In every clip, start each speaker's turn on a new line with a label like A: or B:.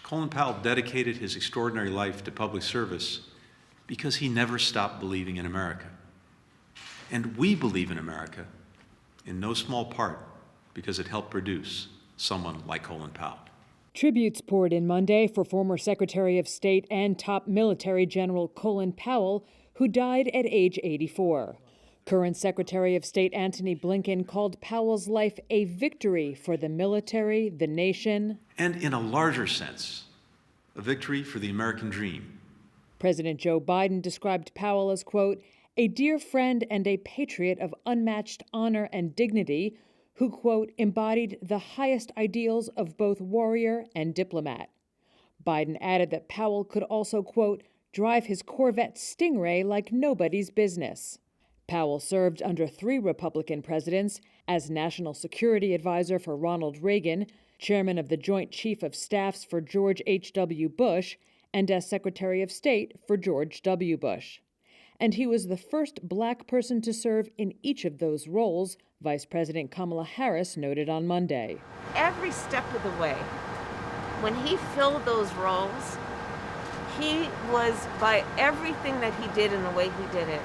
A: Colin Powell dedicated his extraordinary life to public service because he never stopped believing in America. And we believe in America in no small part because it helped produce someone like Colin Powell.
B: Tributes poured in Monday for former Secretary of State and top military general Colin Powell, who died at age 84. Current Secretary of State Antony Blinken called Powell's life a victory for the military, the nation,
A: and in a larger sense, a victory for the American dream.
B: President Joe Biden described Powell as, quote, a dear friend and a patriot of unmatched honor and dignity who, quote, embodied the highest ideals of both warrior and diplomat. Biden added that Powell could also, quote, drive his Corvette Stingray like nobody's business. Powell served under 3 Republican presidents as National Security Advisor for Ronald Reagan, Chairman of the Joint Chief of Staffs for George H.W. Bush, and as Secretary of State for George W. Bush. And he was the first Black person to serve in each of those roles, Vice President Kamala Harris noted on Monday.
C: Every step of the way, when he filled those roles, he was, by everything that he did and the way he did it,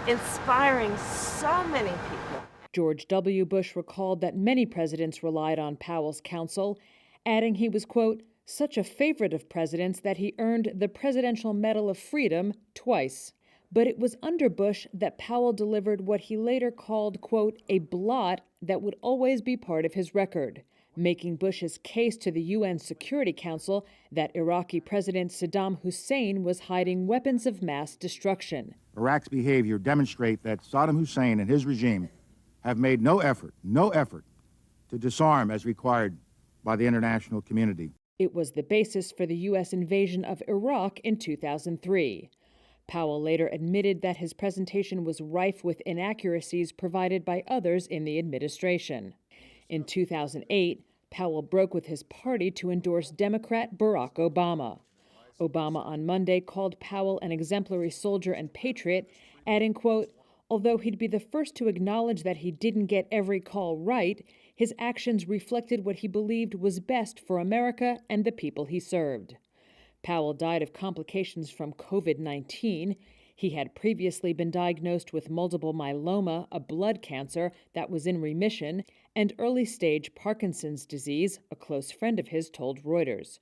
C: inspiring so many people.
B: George W. Bush recalled that many presidents relied on Powell's counsel, adding he was, quote, such a favorite of presidents that he earned the Presidential Medal of Freedom twice. But it was under Bush that Powell delivered what he later called, quote, a blot that would always be part of his record, making Bush's case to the UN Security Council that Iraqi President Saddam Hussein was hiding weapons of mass destruction.
D: Iraq's behavior demonstrates that Saddam Hussein and his regime have made no effort to disarm as required by the international community.
B: It was the basis for the U.S. invasion of Iraq in 2003. Powell later admitted that his presentation was rife with inaccuracies provided by others in the administration. In 2008, Powell broke with his party to endorse Democrat Barack Obama. Obama on Monday called Powell an exemplary soldier and patriot, adding, quote, although he'd be the first to acknowledge that he didn't get every call right, his actions reflected what he believed was best for America and the people he served. Powell died of complications from COVID-19. He had previously been diagnosed with multiple myeloma, a blood cancer that was in remission, and early-stage Parkinson's disease, a close friend of his told Reuters.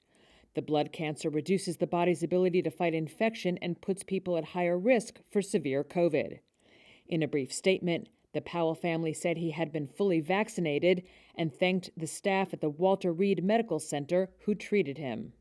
B: The blood cancer reduces the body's ability to fight infection and puts people at higher risk for severe COVID. In a brief statement, the Powell family said he had been fully vaccinated and thanked the staff at the Walter Reed Medical Center who treated him.